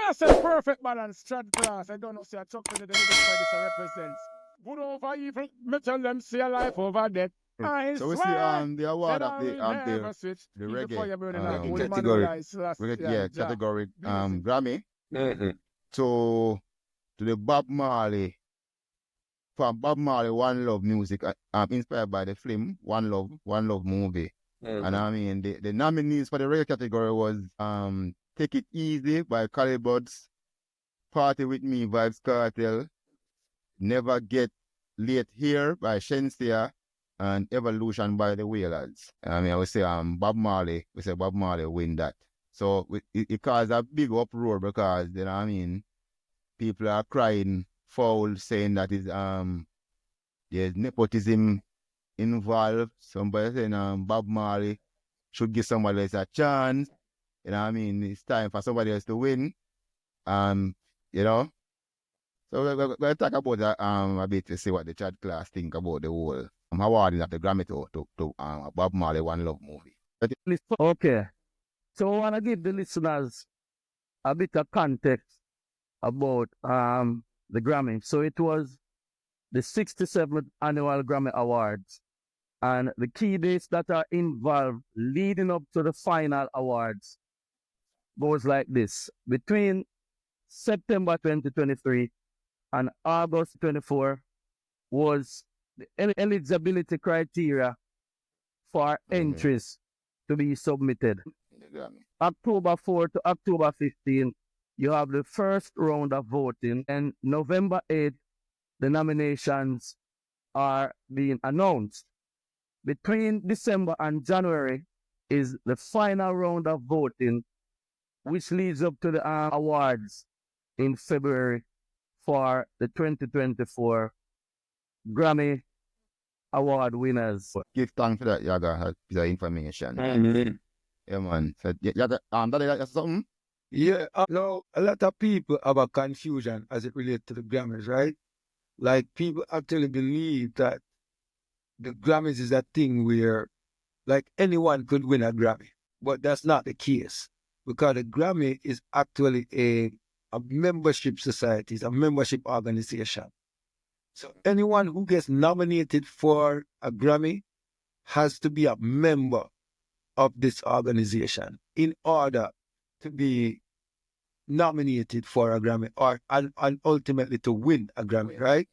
I said perfect balance, third class. I don't know, see, I talk to the lyrics where this represents. Good over evil, me tell them see a life over death. I So we see swear, the said award I will of never switch. the Keep the reggae fire burning hot. Reggae Holy category. Manuel, Slash, yeah, Jah. category Music. Grammy Mm-hmm. to the Bob Marley, from Bob Marley One Love music, inspired by the film One Love movie. Mm-hmm. And I mean the nominees for the reggae category was Take It Easy by Calibuds, Party With Me Vibes Cartel, Never Get Late Here by Shensia, and Evolution by the Wailers. I mean, I would say Bob Marley win that. So it caused a big uproar because, you know what I mean, people are crying foul, saying that is there's nepotism involved. Somebody saying Bob Marley should give somebody else a chance. You know what I mean? It's time for somebody else to win. You know. So we're going to talk about that a bit to see what the chat class think about the whole awarding of the Grammy to Bob Marley One Love movie. Okay. So I want to give the listeners a bit of context about the Grammy. So it was the 67th annual Grammy Awards, and the key dates that are involved leading up to the final awards goes like this. Between September 2023 and August 24 was the eligibility criteria for entries to be submitted. October 4 to October 15, you have the first round of voting, and November 8, the nominations are being announced. Between December and January is the final round of voting, which leads up to the awards in February for the 2024 Grammy Award winners. Give thanks for that, Yaga, piece of information. Mm-hmm. Yeah, man. So, that's something? Yeah, now a lot of people have a confusion as it relates to the Grammys, right? Like people actually believe that the Grammys is a thing where like anyone could win a Grammy, but that's not the case because the Grammy is actually a membership society, it's a membership organization. So anyone who gets nominated for a Grammy has to be a member of this organization in order to be nominated for a Grammy or and ultimately to win a Grammy, right?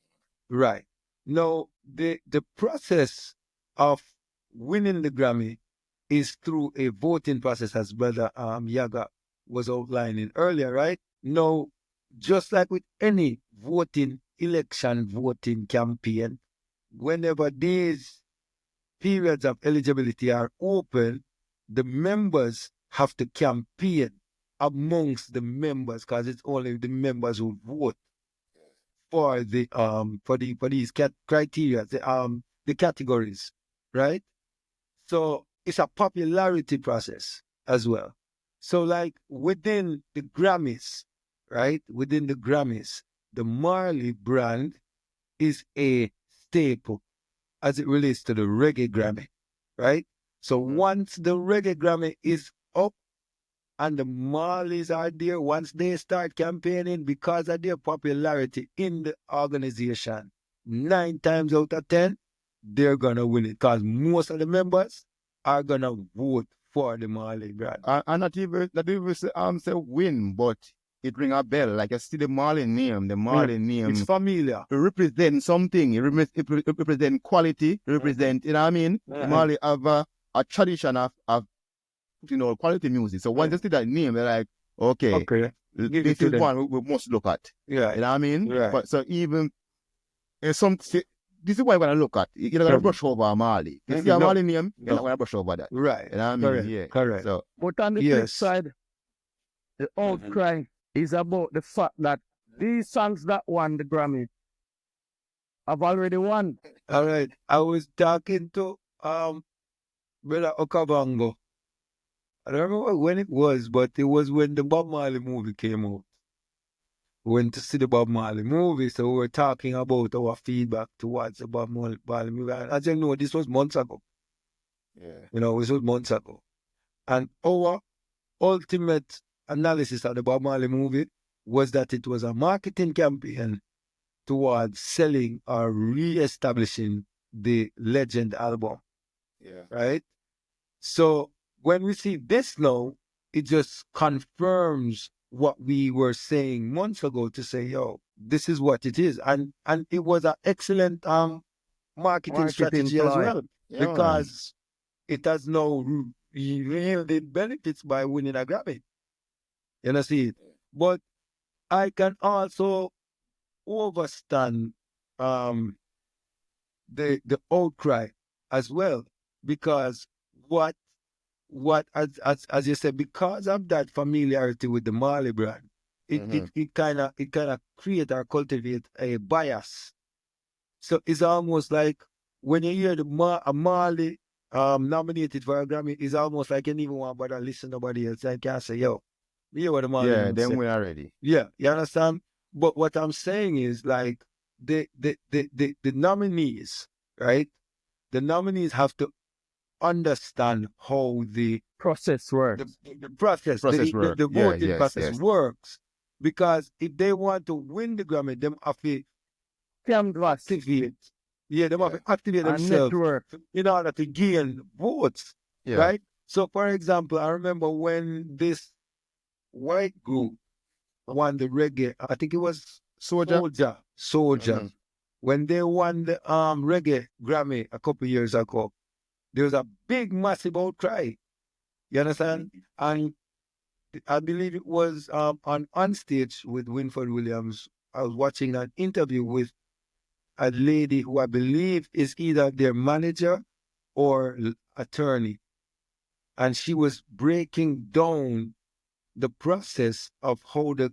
Right. Now, the process of winning the Grammy is through a voting process, as Brother Yaga was outlining earlier, right? Now, just like with any election voting campaign, whenever these periods of eligibility are open, the members have to campaign amongst the members because it's only the members who vote for the for these criteria, the categories, right? So it's a popularity process as well. So like within the Grammys, right? Within the Grammys, the Marley brand is a staple as it relates to the Reggae Grammy, right? So once the Reggae Grammy is up and the Marleys are there, once they start campaigning because of their popularity in the organization, 9 times out of 10, they're going to win it because most of the members are going to vote for the Marley brand. And not even say win, but it ring a bell. Like I see the Marley name, It's familiar. It represents something. It represent quality. It represent, you know what I mean? Marley have a tradition of quality music. So once you see that name, they're like, okay. This is one we must look at. Yeah. You know what I mean? Right. But so even this is what I'm gonna look at. You're not gonna brush over Marley. You see a Marley name, you're not gonna brush over that. Right. You know what I mean? Correct. Yeah. Correct. So But on the flip side, the outcry is about the fact that these songs that won the Grammy have already won. All right. I was talking to Brother Okavango. I don't remember when it was, but it was when the Bob Marley movie came out. We went to see the Bob Marley movie, so we were talking about our feedback towards the Bob Marley movie. And as you know, this was months ago. yeah. This was months ago. And our ultimate analysis of the Bob Marley movie was that it was a marketing campaign towards selling or re-establishing the Legend album, Yeah. right? So when we see this now, it just confirms what we were saying months ago to say, yo, this is what it is. And it was an excellent marketing strategy as ploy. well, Yeah, man. because it has now yielded benefits by winning a Grammy. You know, see it. But I can also overstand the outcry as well, because what as you said, because of that familiarity with the Marley brand, it kind of create or cultivate a bias. So it's almost like when you hear a Marley nominated for a Grammy, it's almost like you don't even want to listen to nobody else. I can't say, yo, you hear what the Marley Yeah, man then say. we already. Yeah, you understand? But what I'm saying is, like, the nominees, right? The nominees have to understand how the Process works. process, Process work. the Yeah, voting yes, process yes. works. Because if they want to win the Grammy, them have to Canvas activate. Yeah, they have to activate and themselves network. in order to gain votes, Yeah. right? So, for example, I remember when this white group won the reggae, I think it was Soldier. Soldier. When they won the reggae Grammy a couple years ago, there was a big, massive outcry. You understand? And I believe it was on stage with Winford Williams. I was watching an interview with a lady who I believe is either their manager or attorney. And she was breaking down the process of how the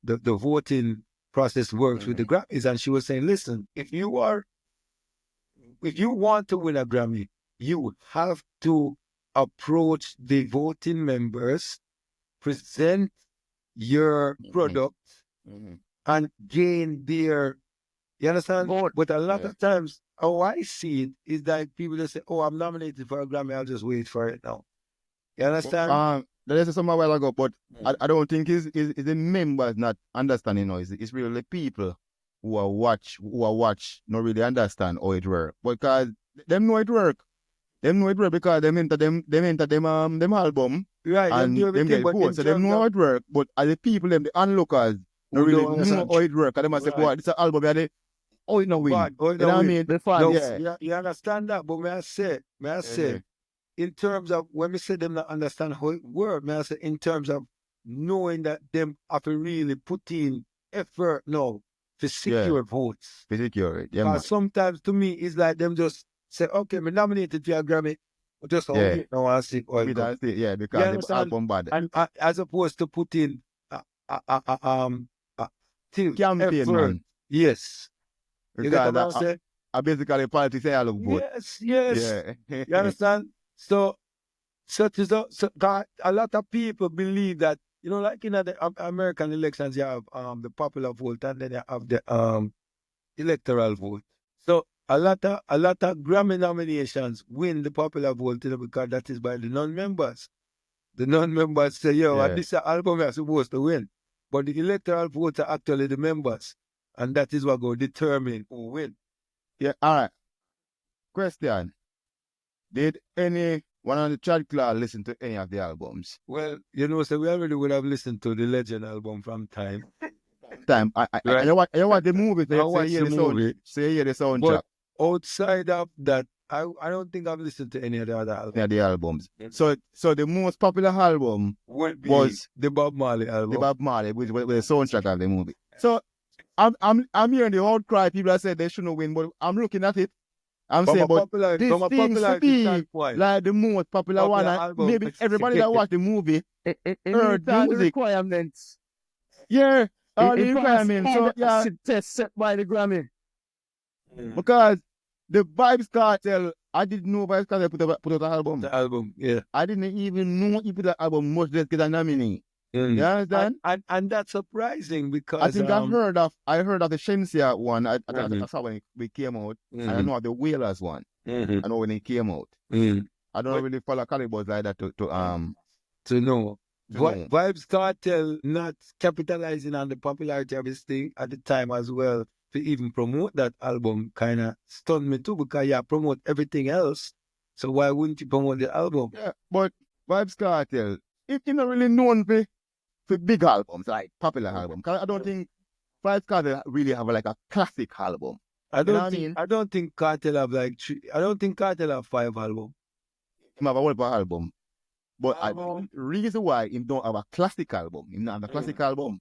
voting process works with the Grammys. And she was saying, listen, if you want to win a Grammy, you have to approach the voting members, present your product, and gain their, you understand? Vote. But a lot of times, how I see it is that people just say, oh, I'm nominated for a Grammy, I'll just wait for it now. You understand? That is some while ago, but I don't think it's the members not understanding now. It's really the people who are watch, not really understand how it work. Because them know it work. Them know it work because them enter them album, Right, and them get votes. So them know how it work. But as the people, them the onlookers, don't really know how it work. And they must say, boy, this is an album where they it no win. Bad, You know what I mean? The fans. No, Yeah. you understand that, but may I say, in terms of when we say them not understand how it works, may I say in terms of knowing that them have to really put in effort now to secure votes. To secure it. Yeah, man. Because sometimes to me it's like them just say, okay, me nominated for a Grammy, but just hold it now and see how it goes. Yeah, because the album bad. And as opposed to put in campaign, effort. man. Yes. Because I basically politics I look vote. Yes. Yeah. You understand? So that a lot of people believe that, you know, like in the American elections, you have the popular vote and then you have the electoral vote. So a lot of Grammy nominations win the popular vote, you know, because that is by the non-members. The non-members say, yo, and this album is supposed to win. But the electoral votes are actually the members. And that is what will determine who win. Yeah, all right. Question. Did any one of the Chad Claw listen to any of the albums? Well, you know, so we already would have listened to the Legend album from time. I you watch the movie, I watched the movie. So you hear the soundtrack. But outside of that, I don't think I've listened to any of the other albums. Yeah, the albums. So the most popular album was the Bob Marley album. The Bob Marley with the soundtrack of the movie. So I'm hearing the outcry. People that said they shouldn't win, but I'm looking at it. I'm saying, but this seems to be like the most popular one. And maybe everybody that watched the movie heard the music. requirements. Yeah, all the requirements. So yeah, test set by the Grammy. Because the Vibes Cartel, I didn't know Vibes Cartel put out an album. The album, yeah. I didn't even know he put an album, much less get a nominee. You understand? And that's surprising because I think I heard of the Shensia one. I saw when it came out. And I know of the Whalers one. I know when it came out. I don't really follow Calibers like that to know. Vibes Cartel not capitalizing on the popularity of his thing at the time as well to even promote that album kind of stunned me too, because promote everything else. So why wouldn't you promote the album? Yeah, but Vibes Cartel, it's not really known for big albums, like popular albums. 'Cause I don't think Vibes Cartel really have like a classic album. I know what I don't think mean? I don't think Cartel have like I don't think Cartel have 5 albums. Him have a whole album. But the reason why him don't have a classic album, him not have a classic album.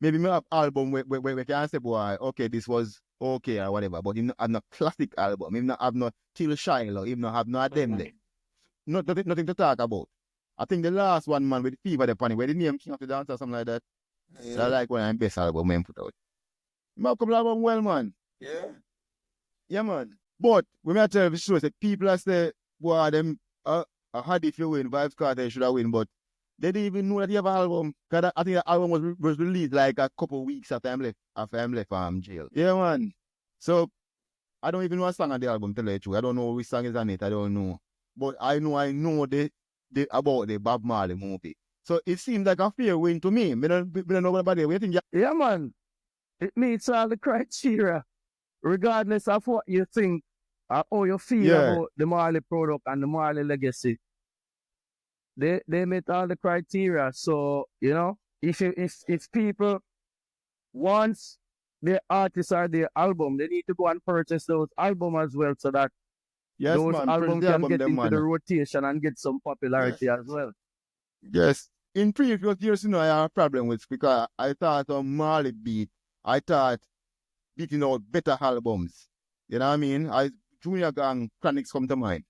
Maybe me have album where we can say, boy, okay, this was okay or whatever, but him not have no classic album. Him not have no Till Shiloh, him not have no of them there. Nothing to talk about. I think the last one, man, with Fever the Pony, where the name King of the Dance or something like that. Yeah. I like one of the best album man put out. Him have a couple album well, man. Yeah. Yeah, man. But when I tell you, sure, say people are say, boy, them had if you win, Vibes Cartel should have win, but they didn't even know that you have an album. Cause I think the album was released like a couple of weeks after I'm left from jail. Yeah, man. So I don't even know a song on the album, tell you the truth. I don't know which song is on it, I don't know. But I know the about the Bob Marley movie. So it seems like a fair win to me. I don't know what about it. What do you think? Yeah, man. It meets all the criteria, regardless of what you think or how you feel about the Marley product and the Marley legacy. They meet all the criteria. So, you know, if people want their artist or their album, they need to go and purchase those albums as well, so that those albums can get into the rotation and get some popularity as well. Yes. In previous years, you know, I have a problem with, because I thought on Marley beat, I thought beating out better albums. You know what I mean? Junior Gang, Chronics come to mind.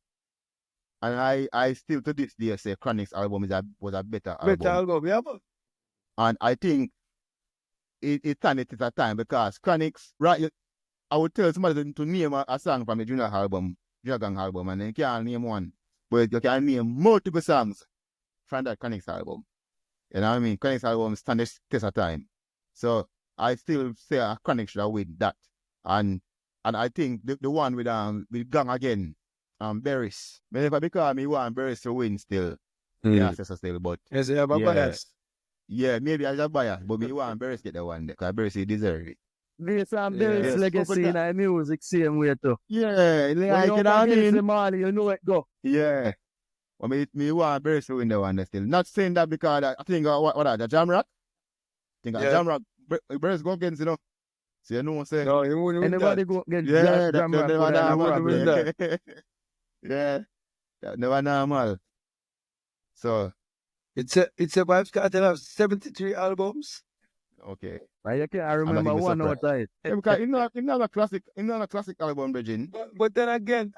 And I still to this day say Chronics album was a better album. Better album, yeah. And I think it turned it at a time, because Chronics, right, I would tell somebody to name a song from the Junior Gang album, and they can't name one. But you can name multiple songs from that Chronics album. You know what I mean? Chronics album stand the test of time. So I still say a Chronics should have win that. And I think the one with Gang again, Berries. Whenever because me want Berries to win still. Yeah, still, but yes, you have a bias. Yeah, maybe I have a bias, but me want Berries get the one because Berries deserve it. There's some Berries legacy in our music same way too. Yeah, like you know what I mean? Marley, you know it go. Yeah. Well, me want Berries to win the one still. Not saying that because I think what the Jamrock? I think Jamrock Berries go against, you know. So you know what I'm saying? No, you wouldn't anybody go against Jamrock. Yeah, that never normal. So it's a Vibes Cartel have 73 albums. Okay. I remember one out of it. Yeah, because it's not a classic album, Virgin. But then again,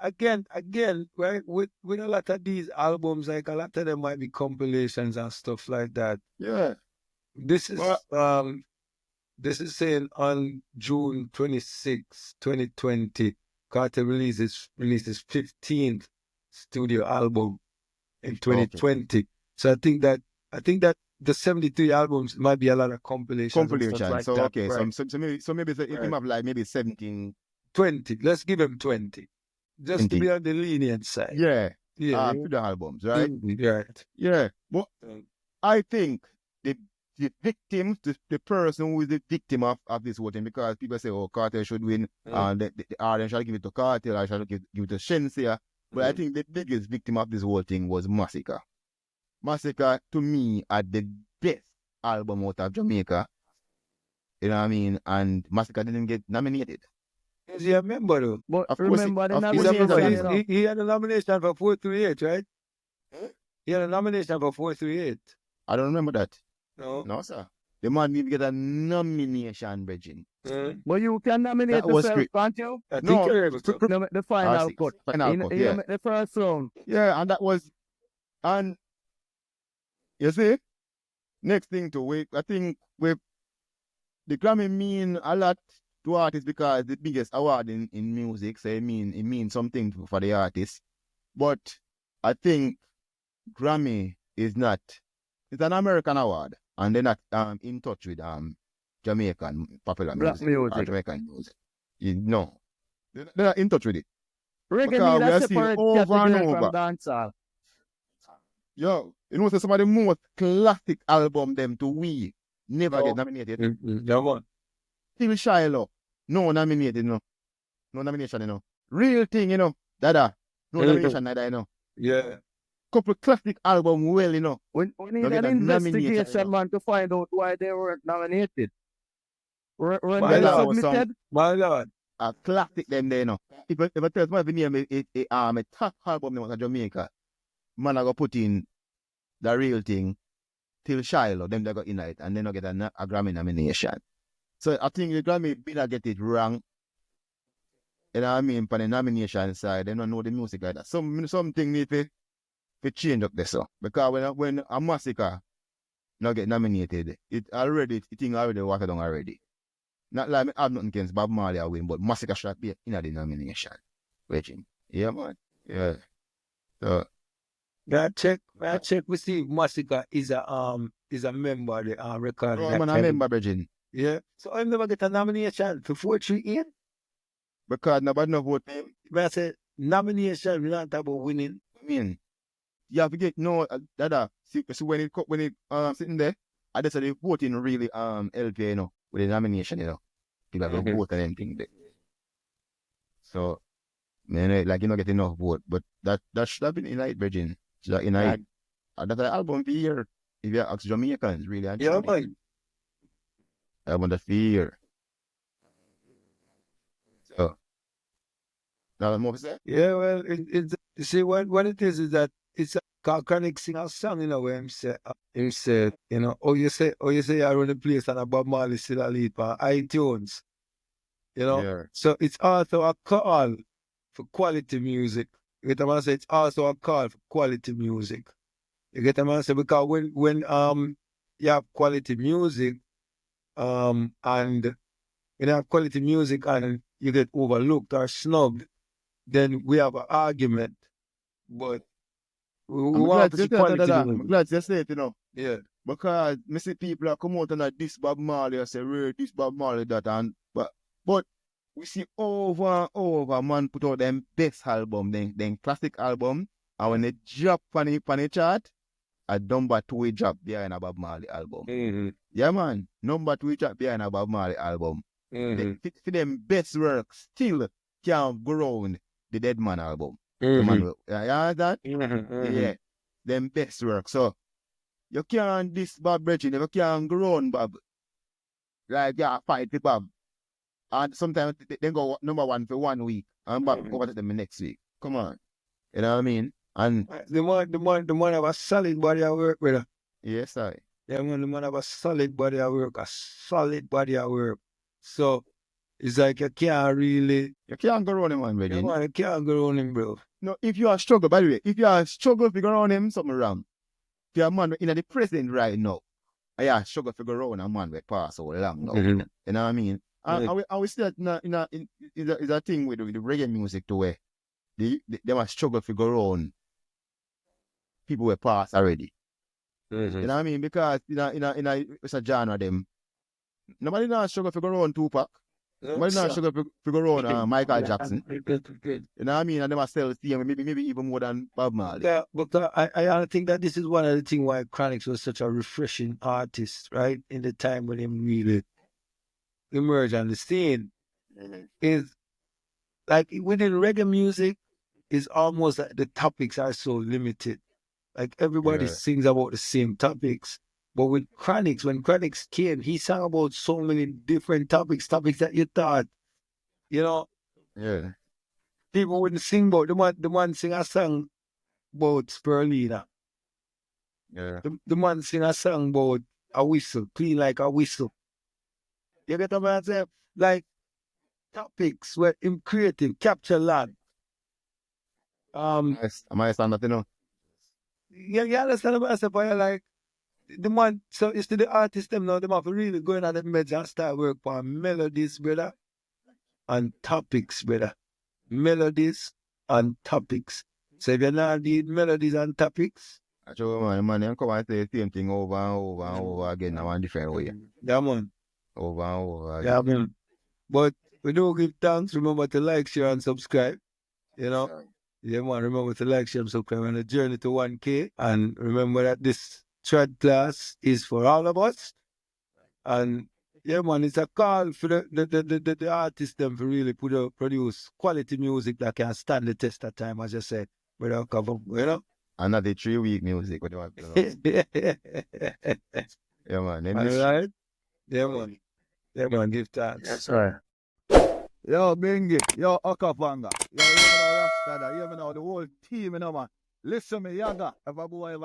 right, with a lot of these albums, like a lot of them might be compilations and stuff like that. Yeah. This is saying on June 26, 2020, Carter releases 15th studio album in 2020. Okay. So I think that the 73 albums might be a lot of compilations. Like so that, okay, right? so maybe if you have like maybe 17, 20. Let's give him 20, just 20. To be on the lenient side. Yeah. To the albums, right? Right. Yeah, but I think the victim, the person who is the victim of this whole thing, because people say, oh, Cartel should win, and the audience shall give it to Cartel, I shall give it to Shenseea. But I think the biggest victim of this whole thing was Massacre. Massacre, to me, had the best album out of Jamaica. You know what I mean? And Massacre didn't get nominated. Is he a member though? But remember the nomination. He had a nomination for 438, right? He had a nomination for 438. I don't remember that. No, sir. The man didn't get a nomination, Virgin. But you can nominate yourself, can't you? I think you're able to. The final cut. Yeah. The first round. Yeah, and that was, and you see, next thing to I think with the Grammy mean a lot to artists because the biggest award in music, so it means something for the artist. But I think Grammy is not. It's an American award, and they're not in touch with Jamaican popular music. Or Jamaican music. No. They're not in touch with it. Reggae need a separate category from dancehall. Yo, You know, so some of the most classic album them to we never get nominated. Yeah, man. Still Shiloh, no nominated, no. No nomination, you know. Real thing, you know. Dada, no nomination, neither, you know. Yeah. Couple classic album, well, you know. We need Don't an get a nomination, investigation, you know. man, to find out why they weren't nominated. When My they lord, submitted, My lord. A classic them there, you know. If I tell my name a top album them was in Jamaica, man I go put in the real thing till Shiloh, them they got in it and then I get a Grammy nomination. So I think the Grammy been get it wrong. You know what I mean? For the nomination side, they don't know the music like that. Something need to change up there, so. Because when a massacre not get nominated, it thing already watered down already. Not like I have nothing against Bob Marley or win, but massacre should be in the nomination. Waiting. Yeah, man. Yeah. So I check. We see Massacre is a member of the record. oh, man, I remember Virgin. Yeah. So I never get a nomination for 438. Because nobody no vote for him. But I said nomination, we not talk about winning. I mean, you have to get see when it sitting there, I just said the voting really help you know, with the nomination, you know. People have to vote and anything there. So man, like you not get enough vote, but that should have been in it, Virgin. Should have in it. That's an album for year. If you ask Jamaicans, really, actually. Yeah, man. Album that for year. So now more to say? Yeah, well, it's you see what it is that it's a Chronic sing a song, you know, where him said, you know, you say I run the place and a Bob Marley still a lead for iTunes. You know? Yeah. So it's also a call for quality music. You get what I'm saying? It's also a call for quality music. You get what I'm saying? Because when you have quality music, and you have quality music and you get overlooked or snubbed, then we have an argument. But we want to see quality music. I'm glad you say it, you know. Yeah. Because I see people are come out and this Bob Marley, I say, this Bob Marley, that, and but we see over and over, man, put out them best album, then classic album, and when they drop on the chart, a number 2 we drop behind a Bob Marley album. Mm-hmm. Yeah, man, number 2 we drop behind a Bob Marley album. Mm-hmm. For them best work still can't go round the Dead Man album. Mm-hmm. Yeah, that? Mm-hmm. Yeah, them best work. So, you can't this Bob Bridget, you can't grow on Bob. Like, yeah, fight the Bob. And sometimes they go number 1 for 1 week and Bob over to them the next week. Come on. You know what I mean? And the man have a solid body of work, brother. yes, I. Yeah, man, the man have a solid body of work, So it's like you can't really. You can't go around him, man, Yeah, man, you can't go around him, bro. No, if you are struggle, by the way, if you are struggle to go around him, something wrong. If you are a man in the present right now, I struggle to go around a man with pass so long now. Mm-hmm. You know what I mean? I will see that is a thing with the reggae music to where they must struggle to go around people with pass already. Mm-hmm. You know what I mean? Because it's a genre them. Nobody now struggle to go around Tupac. Nobody now struggle to go around Michael Jackson. You know what I mean? And they must still see him maybe even more than Bob Marley. Yeah, but I think that this is one of the things why Chronix was such a refreshing artist, right? In the time when him really emerged on the scene. Is like within reggae music, is almost like the topics are so limited. Like everybody sings about the same topics. But with Chronix, when Chronix came, he sang about so many different topics that you thought, you know, people wouldn't sing about. The man sing a song about spirulina. Yeah. The man sing a song about a whistle, clean like a whistle. You get what I'm saying? Like topics where him creative, capture land. I understand that, you know. You understand what I'm saying? Like the man, so it's to the artist them now, they have to really go in at the meds and start work for melodies, brother, and topics, brother. Melodies and topics. So if you not need melodies and topics, Actually, man, you come and say the same thing over and over and over again in one different way. yeah, man. Over and over again. Yeah, man. But we do give thanks. Remember to like, share, and subscribe. You know, Yeah, man, remember to like, share, subscribe on the journey to 1K. And remember that this thread class is for all of us. And yeah, man, it's a call for the artists them to really produce quality music that can stand the test of time, as I said, without cover, you know? Another 3-week music. What do you want to know? Yeah, man. Then All this- right? Yeah, man. Yeah, man, give thanks. That's right. Yo, Bingy, yo, Okapanga, yo, you know, Rasta, you know, the whole team, you know, man. Listen me, Yaga, if a boy ever